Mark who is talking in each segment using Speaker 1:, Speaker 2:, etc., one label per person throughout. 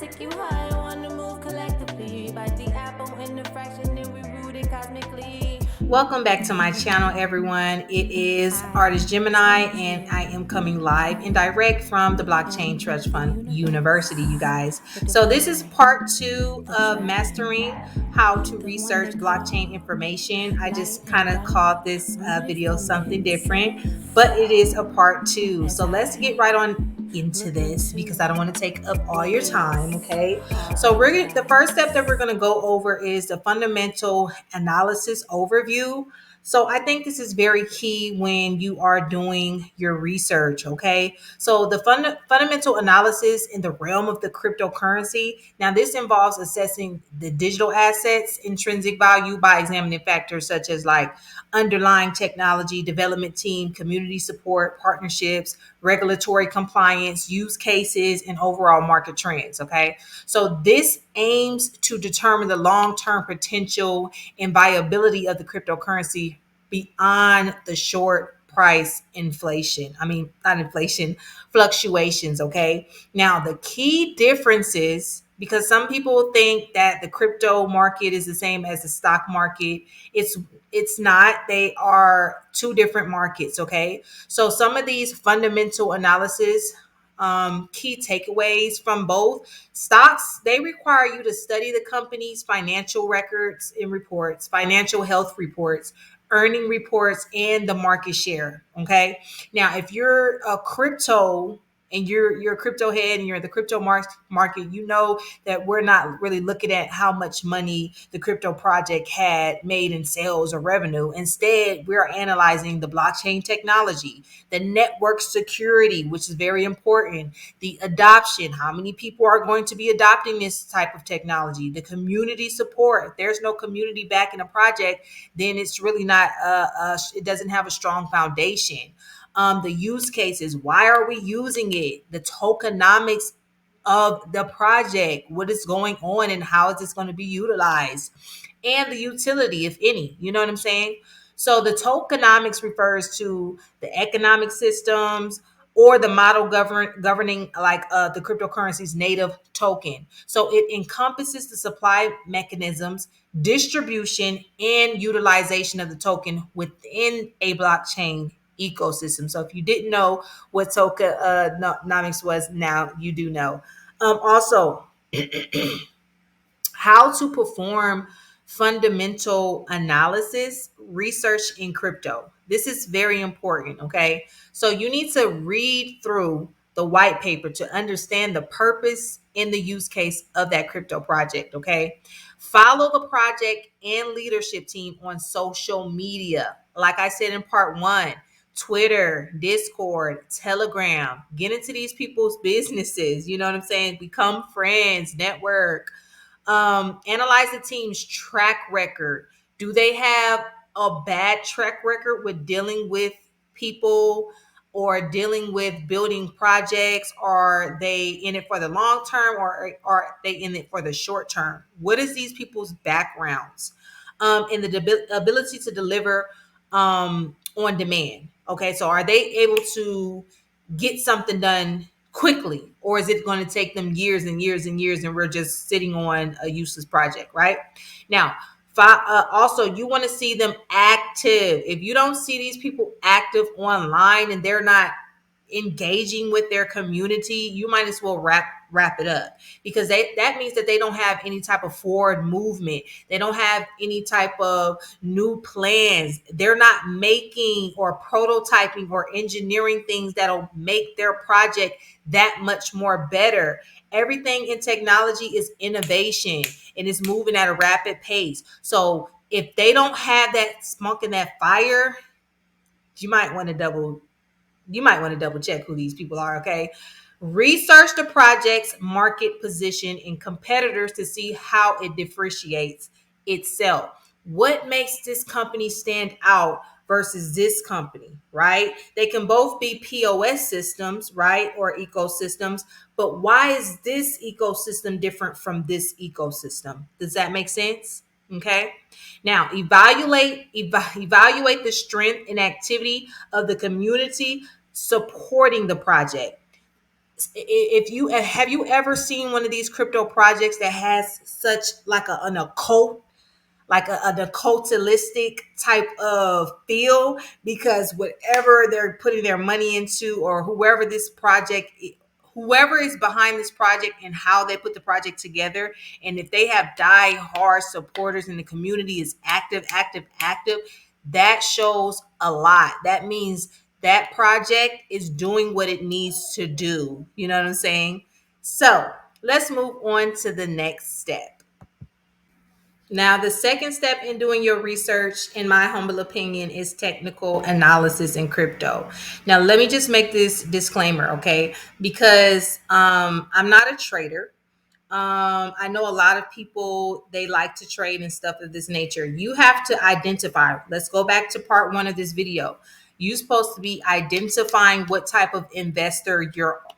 Speaker 1: take you high, wanna move collectively. Bite the apple in the fraction, then we root it cosmically.
Speaker 2: Welcome back to my channel, everyone. It is Artist Gemini, and I am coming live and direct from the Blockchain Trust Fund University, you guys. So, this is part two of mastering how to research blockchain information. I just kind of called this video something different, but it is a part two. So, let's get right on into this because I don't want to take up all your time, okay? So the first step that we're going to go over is the fundamental analysis overview. So I think this is very key when you are doing your research, okay? So the fundamental analysis in the realm of the cryptocurrency. Now this involves assessing the digital assets intrinsic value by examining factors such as like underlying technology, development team, community support, partnerships, regulatory compliance, use cases, and overall market trends. Okay. So this aims to determine the long term potential and viability of the cryptocurrency beyond the short price inflation. I mean, not inflation, fluctuations. Okay. Now, the key differences, because some people think that the crypto market is the same as the stock market. It's not. They are two different markets. Okay. So some of these fundamental analysis, key takeaways from both stocks, they require you to study the company's financial records and reports, financial health reports, earning reports, and the market share. Okay. Now, if you're a crypto and you're a crypto head and you're in the market, you know that we're not really looking at how much money the crypto project had made in sales or revenue. Instead, we're analyzing the blockchain technology, the network security, which is very important, the adoption, how many people are going to be adopting this type of technology, the community support. If there's no community backing a project, then it's really not, it doesn't have a strong foundation. The use cases, why are we using it? The tokenomics of the project, what is going on and how is this going to be utilized, and the utility, if any. You know what I'm saying? So the tokenomics refers to the economic systems or the model governing like the cryptocurrency's native token. So it encompasses the supply mechanisms, distribution, and utilization of the token within a blockchain ecosystem. So if you didn't know what tokenomics was, now you do know. Also, how to perform fundamental analysis research in crypto. This is very important, okay? So you need to read through the white paper to understand the purpose and the use case of that crypto project, okay? Follow the project and leadership team on social media. Like I said in part one, Twitter, Discord, Telegram. Get into these people's businesses. You know what I'm saying? Become friends, network. Analyze the team's track record. Do they have a bad track record with dealing with people or dealing with building projects? Are they in it for the long term or are they in it for the short term? What is these people's backgrounds? And the ability to deliver on demand. Okay, so are they able to get something done quickly, or is it going to take them years and years and years and we're just sitting on a useless project? Right now, also you want to see them active. If you don't see these people active online and they're not engaging with their community, you might as well wrap it up, because that means that they don't have any type of forward movement. They don't have any type of new plans. They're not making or prototyping or engineering things that'll make their project that much more better. Everything in technology is innovation and it's moving at a rapid pace. So if they don't have that smoke and that fire, you might want to double check who these people are, okay? Research the project's market position and competitors to see how it differentiates itself. What makes this company stand out versus this company, right? They can both be POS systems, right? Or ecosystems, but why is this ecosystem different from this ecosystem? Does that make sense? Okay. Now, evaluate the strength and activity of the community supporting the project. if you have you ever seen one of these crypto projects that has such like an occult, like an occultistic type of feel, because whatever they're putting their money into, or whoever is behind this project and how they put the project together, and if they have die hard supporters and the community is active, that shows a lot. That means that project is doing what it needs to do. You know what I'm saying? So let's move on to the next step. Now, the second step in doing your research, in my humble opinion, is technical analysis in crypto. Now, let me just make this disclaimer, okay? Because I'm not a trader. I know a lot of people, they like to trade and stuff of this nature. You have to identify. Let's go back to part one of this video. You're supposed to be identifying what type of investor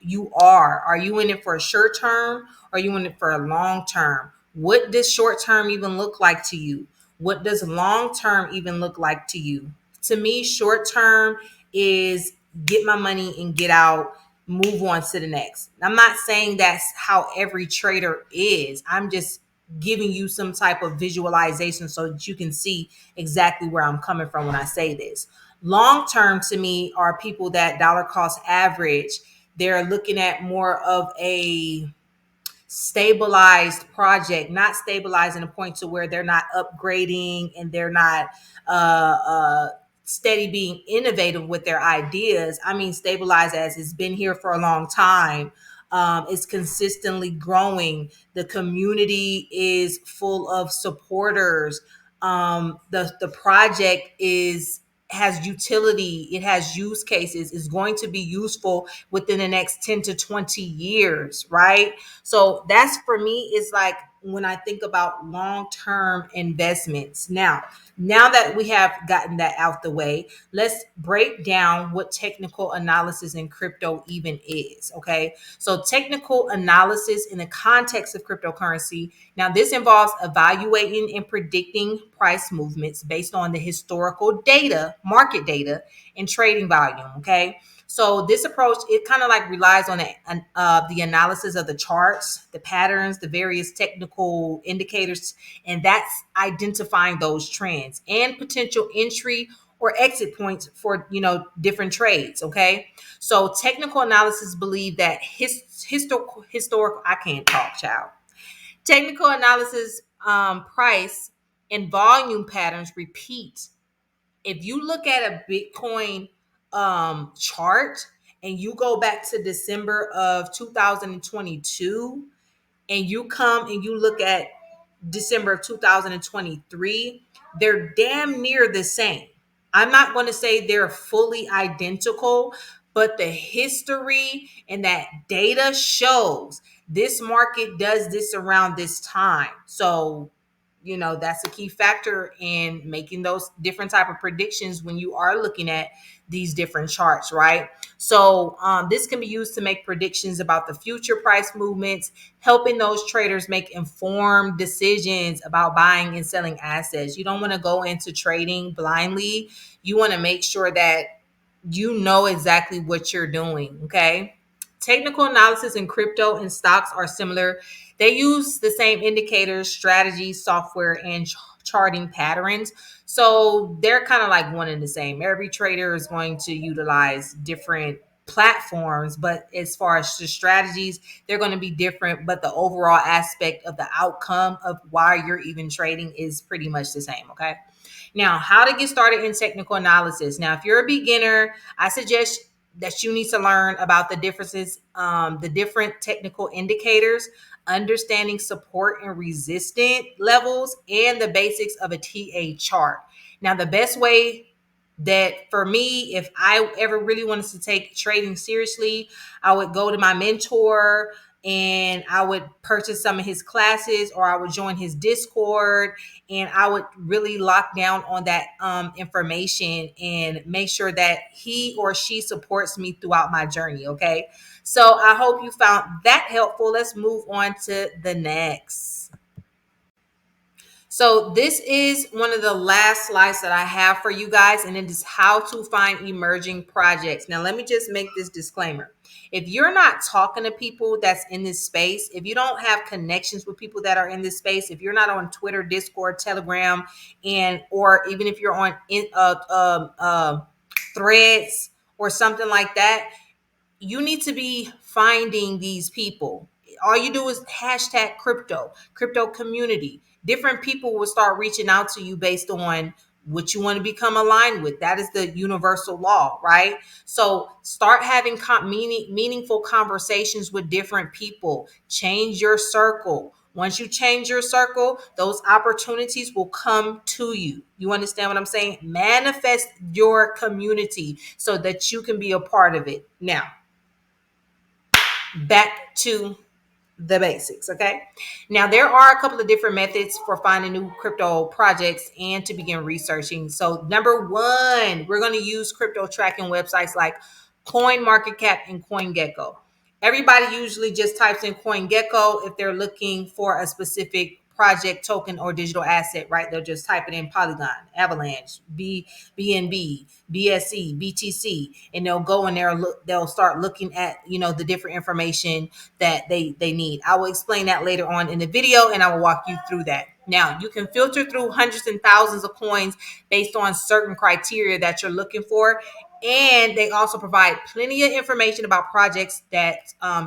Speaker 2: you are. Are you in it for a short term? Or are you in it for a long term? What does short term even look like to you? What does long term even look like to you? To me, short term is get my money and get out, move on to the next. I'm not saying that's how every trader is. I'm just giving you some type of visualization so that you can see exactly where I'm coming from when I say this. Long term to me are people that dollar cost average. They're looking at more of a stabilized project, not stabilized in a point to where they're not upgrading and they're not steady being innovative with their ideas. I mean, stabilized as it's been here for a long time. It's consistently growing. The community is full of supporters. The project has utility, it has use cases, is going to be useful within the next 10 to 20 years, right? So that's, for me, is like when I think about long-term investments. Now that we have gotten that out the way, let's break down what technical analysis in crypto even is. Okay. So technical analysis in the context of cryptocurrency. Now, this involves evaluating and predicting price movements based on the historical data, market data, and trading volume. Okay. So this approach, it kind of like relies on the analysis of the charts, the patterns, the various technical indicators, and that's identifying those trends and potential entry or exit points for different trades. Okay, so technical analysis believe that historical, I can't talk, child. Technical analysis, price and volume patterns repeat. If you look at a Bitcoin chart and you go back to December of 2022 and you come and you look at December of 2023, they're damn near the same. I'm not going to say they're fully identical, but the history and that data shows this market does this around this time. So, that's a key factor in making those different type of predictions when you are looking at these different charts, right? So this can be used to make predictions about the future price movements, helping those traders make informed decisions about buying and selling assets. You don't want to go into trading blindly. You want to make sure that you know exactly what you're doing. Okay. Technical analysis in crypto and stocks are similar. They use the same indicators, strategies, software, and charting patterns. So they're kind of like one and the same. Every trader is going to utilize different platforms, but as far as the strategies, they're going to be different. But the overall aspect of the outcome of why you're even trading is pretty much the same. Okay. Now, how to get started in technical analysis. Now, if you're a beginner, I suggest that you need to learn about the differences, the different technical indicators, understanding support and resistance levels, and the basics of a TA chart. Now, the best way that for me, if I ever really wanted to take trading seriously, I would go to my mentor and I would purchase some of his classes, or I would join his Discord, and I would really lock down on that information and make sure that he or she supports me throughout my journey. Okay. So I hope you found that helpful. Let's move on to the next. So this is one of the last slides that I have for you guys, and it is how to find emerging projects. Now, let me just make this disclaimer. If you're not talking to people that's in this space, if you don't have connections with people that are in this space, if you're not on Twitter, Discord, Telegram, and or even if you're on Threads or something like that, you need to be finding these people. All you do is hashtag crypto community. Different people will start reaching out to you based on what you want to become aligned with. That is the universal law, right? So start having meaningful conversations with different people. Change your circle. Once you change your circle, those opportunities will come to you. You understand what I'm saying? Manifest your community so that you can be a part of it. Now, back to the basics. Okay. Now, there are a couple of different methods for finding new crypto projects and to begin researching. So, number one, we're going to use crypto tracking websites like CoinMarketCap and CoinGecko. Everybody usually just types in CoinGecko if they're looking for a specific project, token, or digital asset, right? They'll just type it in Polygon, Avalanche, BNB, BSC, BTC, and they'll go in there. They'll start looking at the different information that they need. I will explain that later on in the video, and I will walk you through that. Now, you can filter through hundreds and thousands of coins based on certain criteria that you're looking for. And they also provide plenty of information about projects that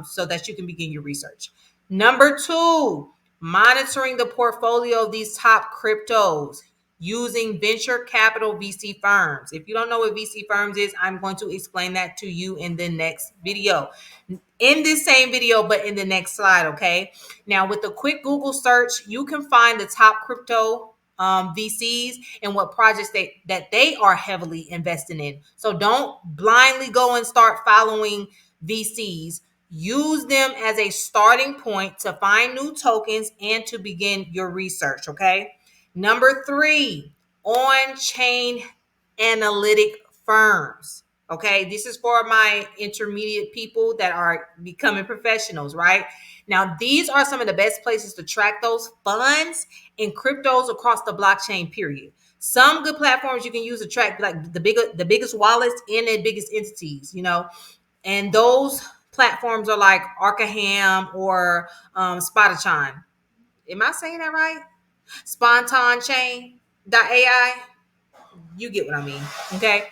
Speaker 2: so that you can begin your research. Number two, monitoring the portfolio of these top cryptos using venture capital VC firms. If you don't know what VC firms is, I'm going to explain that to you in the next video. In this same video, but in the next slide, okay? Now, with a quick Google search, you can find the top crypto VCs and what projects that they are heavily investing in. So don't blindly go and start following VCs. Use them as a starting point to find new tokens and to begin your research, okay? Number three, on-chain analytic firms. Okay, this is for my intermediate people that are becoming professionals, right? Now, these are some of the best places to track those funds and cryptos across the blockchain, period. Some good platforms you can use to track like the biggest wallets and the biggest entities, and those platforms are like Arcaham or Spotify. Am I saying that right? SpontaneChain.ai. You get what I mean. Okay.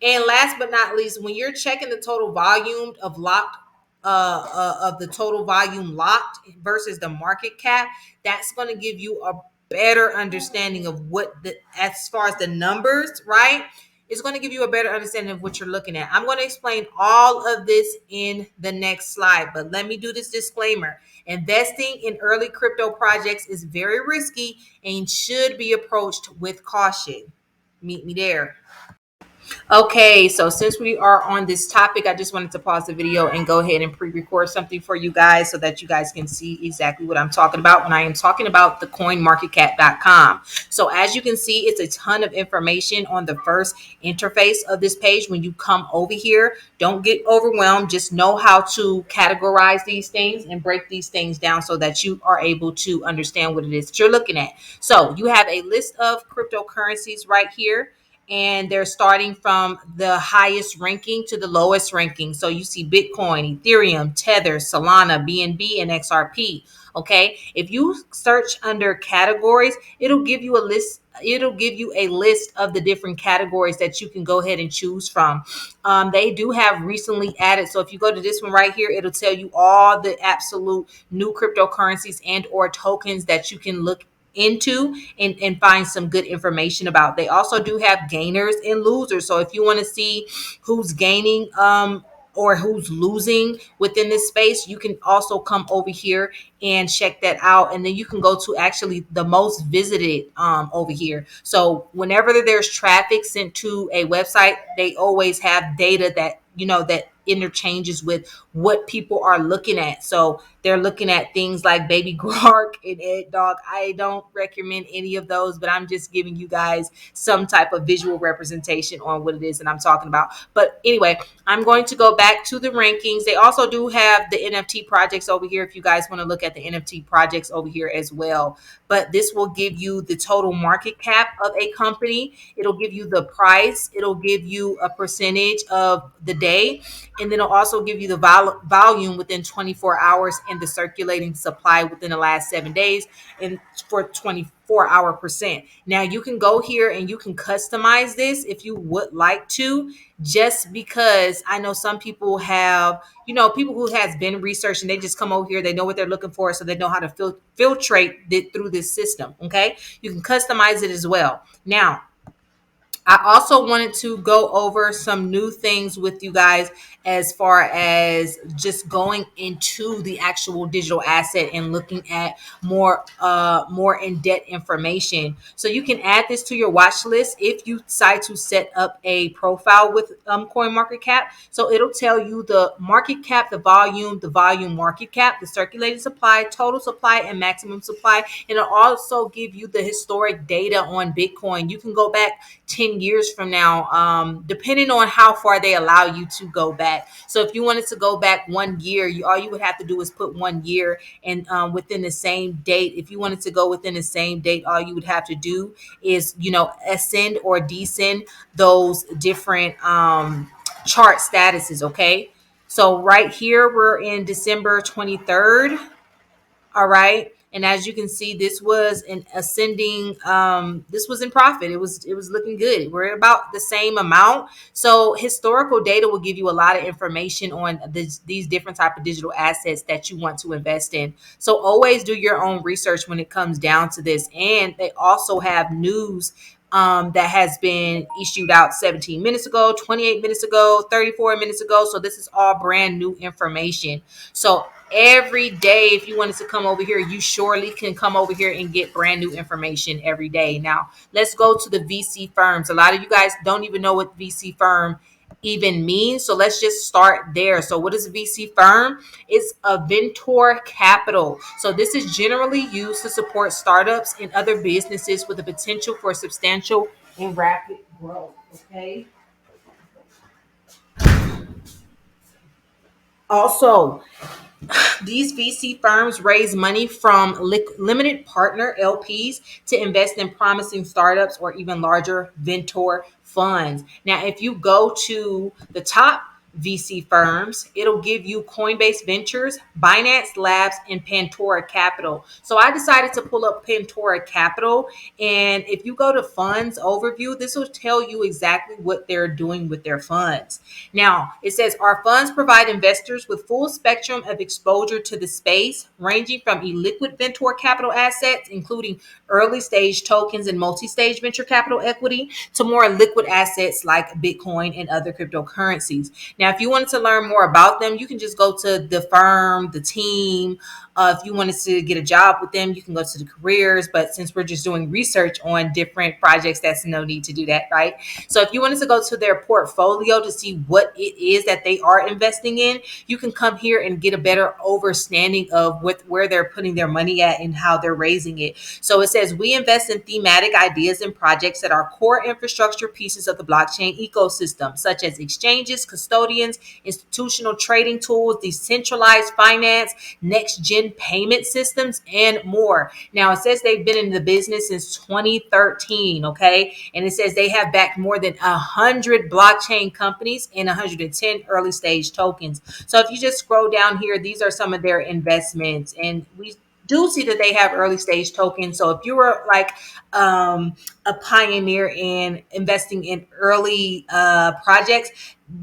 Speaker 2: And last but not least, when you're checking the total volume of the total volume locked versus the market cap, that's going to give you a better understanding of as far as the numbers, right? It's going to give you a better understanding of what you're looking at. I'm going to explain all of this in the next slide, but let me do this disclaimer. Investing in early crypto projects is very risky and should be approached with caution. Meet me there. Okay, so since we are on this topic, I just wanted to pause the video and go ahead and pre-record something for you guys so that you guys can see exactly what I'm talking about when I am talking about the coinmarketcap.com. So as you can see, it's a ton of information on the first interface of this page. When you come over here, don't get overwhelmed. Just know how to categorize these things and break these things down so that you are able to understand what it is that you're looking at. So you have a list of cryptocurrencies right here, and they're starting from the highest ranking to the lowest ranking. So you see Bitcoin, Ethereum, Tether, Solana, BNB, and XRP. Okay. If you search under categories, it'll give you a list. It'll give you a list of the different categories that you can go ahead and choose from. They do have recently added. So if you go to this one right here, it'll tell you all the absolute new cryptocurrencies and or tokens that you can look into and find some good information about. They also do have gainers and losers. So if you want to see who's gaining or who's losing within this space, you can also come over here and check that out. And then you can go to actually the most visited over here. So whenever there's traffic sent to a website, they always have data that that interchanges with what people are looking at. So They're looking at things like Baby Grok and Ed Dog. I don't recommend any of those, but I'm just giving you guys some type of visual representation on what it is that I'm talking about. But anyway, I'm going to go back to the rankings. They also do have the NFT projects over here if you guys want to look at the NFT projects over here as well. But this will give you the total market cap of a company. It'll give you the price. It'll give you a percentage of the day. And then it'll also give you the volume within 24 hours and the circulating supply within the last 7 days and for 24-hour percent. Now you can go here and you can customize this if you would like to, just because I know some people have, people who has been researching, they just come over here, they know what they're looking for, so they know how to filtrate it through this system. Okay. You can customize it as well. Now, I also wanted to go over some new things with you guys as far as just going into the actual digital asset and looking at more in-depth information. So you can add this to your watch list if you decide to set up a profile with CoinMarketCap. So it'll tell you the market cap, the volume market cap, the circulating supply, total supply, and maximum supply. And it'll also give you the historic data on Bitcoin. You can go back 10 years from now, depending on how far they allow you to go back. So if you wanted to go back 1 year, all you would have to do is put 1 year, and within the same date. If you wanted to go within the same date, all you would have to do is, ascend or descend those different chart statuses. Okay. So right here, we're in December 23rd. All right. And as you can see, this was an ascending, this was in profit. It was looking good. We're about the same amount. So historical data will give you a lot of information on these different type of digital assets that you want to invest in. So always do your own research when it comes down to this. And they also have news that has been issued out 17 minutes ago, 28 minutes ago, 34 minutes ago. So this is all brand new information. So every day, if you wanted to come over here, you surely can come over here and get brand new information every day. Now, let's go to the VC firms. A lot of you guys don't even know what VC firm even means. So let's just start there. So what is a VC firm? It's a venture capital. So this is generally used to support startups and other businesses with the potential for substantial and rapid growth. Okay. Also, these VC firms raise money from limited partner LPs to invest in promising startups or even larger venture funds. Now, if you go to the top VC firms, it'll give you Coinbase Ventures, Binance Labs, and Pantora Capital. So I decided to pull up Pantora Capital. And if you go to funds overview, this will tell you exactly what they're doing with their funds. Now, it says our funds provide investors with full spectrum of exposure to the space, ranging from illiquid venture capital assets, including early stage tokens and multi-stage venture capital equity, to more liquid assets like Bitcoin and other cryptocurrencies. Now, if you wanted to learn more about them, you can just go to the firm, the team. If you wanted to get a job with them, you can go to the careers. But since we're just doing research on different projects, that's no need to do that, right? So if you wanted to go to their portfolio to see what it is that they are investing in, you can come here and get a better understanding of where they're putting their money at and how they're raising it. So it says we invest in thematic ideas and projects that are core infrastructure pieces of the blockchain ecosystem, such as exchanges, custodians, institutional trading tools, decentralized finance, next-gen payment systems, and more. Now, it says they've been in the business since 2013, okay? And it says they have backed more than 100 blockchain companies and 110 early stage tokens. So if you just scroll down here, these are some of their investments. And we do see that they have early stage tokens. So if you were like a pioneer in investing in early projects,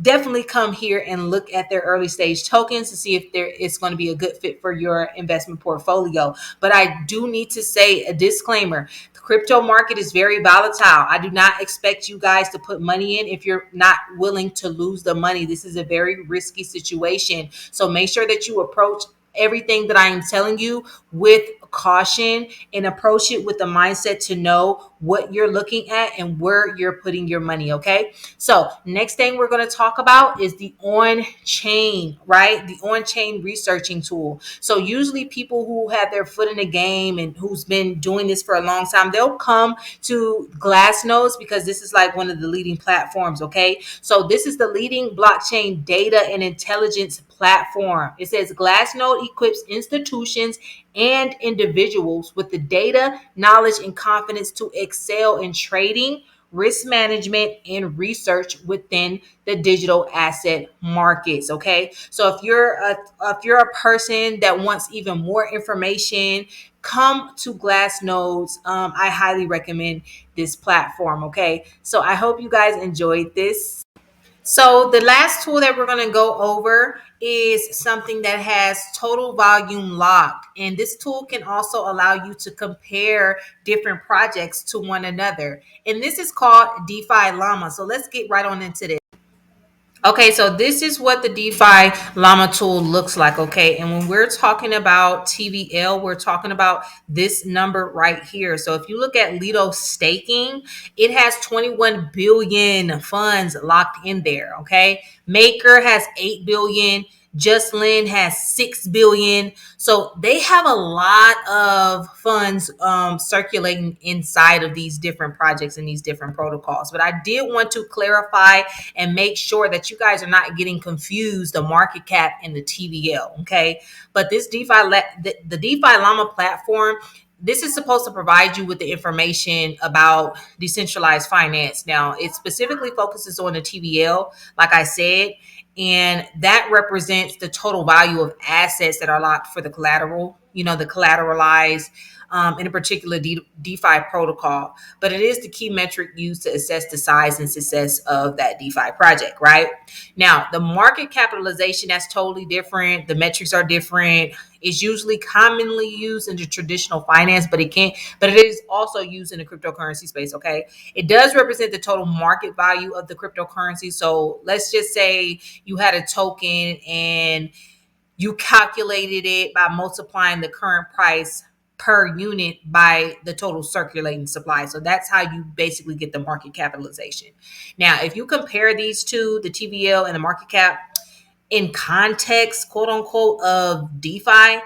Speaker 2: definitely come here and look at their early stage tokens to see if it's going to be a good fit for your investment portfolio. But I do need to say a disclaimer. The crypto market is very volatile. I do not expect you guys to put money in if you're not willing to lose the money. This is a very risky situation. So make sure that you approach everything that I am telling you with caution and approach it with the mindset to know what you're looking at and where you're putting your money. Okay. So next thing we're going to talk about is the on-chain, right? The on-chain researching tool. So usually people who have their foot in the game and who's been doing this for a long time, they'll come to Glassnodes because this is like one of the leading platforms. Okay. So this is the leading blockchain data and intelligence platform. It says Glassnode equips institutions and individuals with the data, knowledge, and confidence to excel in trading, risk management, and research within the digital asset markets. Okay, so if you're a person that wants even more information, come to Glassnodes. I highly recommend this platform. Okay, so I hope you guys enjoyed this. So the last tool that we're going to go over is something that has total volume locked. And this tool can also allow you to compare different projects to one another. And this is called DeFi Llama. So let's get right on into this. Okay, so this is what the DeFi Llama tool looks like. Okay, and when we're talking about TVL, we're talking about this number right here. So if you look at Lido staking, it has 21 billion funds locked in there. Okay, Maker has 8 billion. Justlin has 6 billion. So they have a lot of funds circulating inside of these different projects and these different protocols. But I did want to clarify and make sure that you guys are not getting confused the market cap and the TVL. Okay. But this the DeFi Llama platform, this is supposed to provide you with the information about decentralized finance. Now, it specifically focuses on the TVL, like I said, and that represents the total value of assets that are locked for the collateral, the collateralized in a particular DeFi protocol. But it is the key metric used to assess the size and success of that DeFi project, right? Now, the market capitalization, that's totally different. The metrics are different. It's usually commonly used in the traditional finance, but it is also used in the cryptocurrency space. Okay. It does represent the total market value of the cryptocurrency. So let's just say you had a token and you calculated it by multiplying the current price per unit by the total circulating supply. So that's how you basically get the market capitalization. Now, if you compare these two, the TVL and the market cap, in context, quote unquote, of DeFi.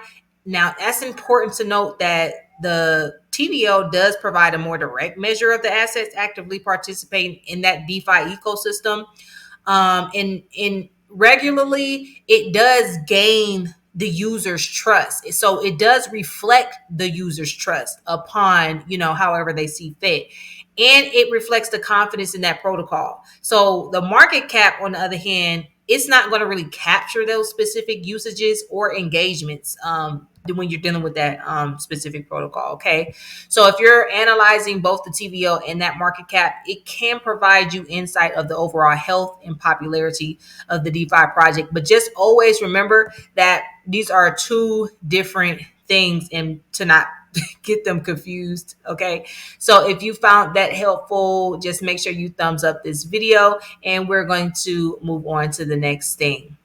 Speaker 2: Now, that's important to note that the TVL does provide a more direct measure of the assets actively participating in that DeFi ecosystem. In regularly, it does gain the user's trust. So it does reflect the user's trust upon, however they see fit. And it reflects the confidence in that protocol. So the market cap, on the other hand, it's not going to really capture those specific usages or engagements when you're dealing with that specific protocol. Okay. So if you're analyzing both the TVL and that market cap, it can provide you insight of the overall health and popularity of the DeFi project. But just always remember that these are two different things and to not get them confused. Okay. So if you found that helpful, just make sure you thumbs up this video and we're going to move on to the next thing.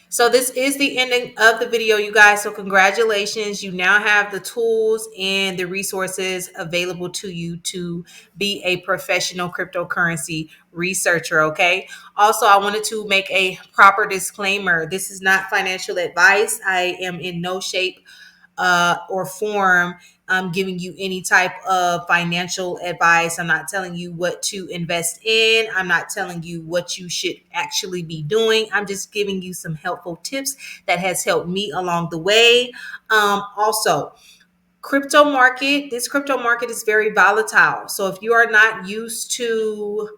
Speaker 2: So this is the ending of the video, you guys. So congratulations. You now have the tools and the resources available to you to be a professional cryptocurrency researcher. Okay. Also, I wanted to make a proper disclaimer. This is not financial advice. I am in no shape or form giving you any type of financial advice. I'm not telling you what to invest in. I'm not telling you what you should actually be doing. I'm just giving you some helpful tips that has helped me along the way. Also, this crypto market is very volatile. So if you are not used to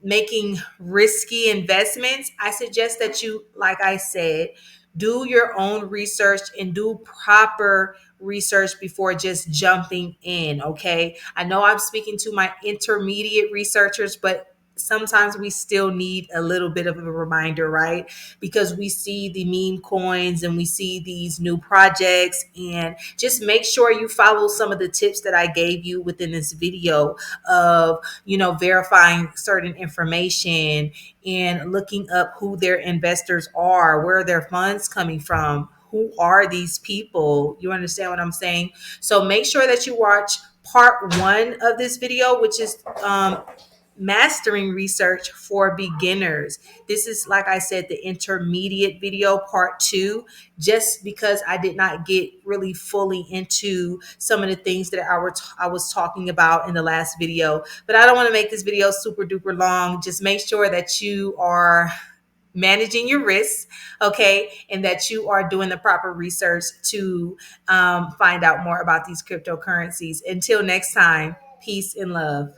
Speaker 2: making risky investments, I suggest that you, like I said, do your own research and do proper research before just jumping in. Okay. I know I'm speaking to my intermediate researchers, but sometimes we still need a little bit of a reminder, right? Because we see the meme coins and we see these new projects, and just make sure you follow some of the tips that I gave you within this video of, verifying certain information and looking up who their investors are, where are their funds coming from, who are these people? You understand what I'm saying? So make sure that you watch part one of this video, which is mastering research for beginners. This is, like I said, the intermediate video, part two, just because I did not get really fully into some of the things that I was talking about in the last video. But I don't want to make this video super duper long. Just make sure that you are managing your risks, okay, and that you are doing the proper research to find out more about these cryptocurrencies. Until next time, peace and love.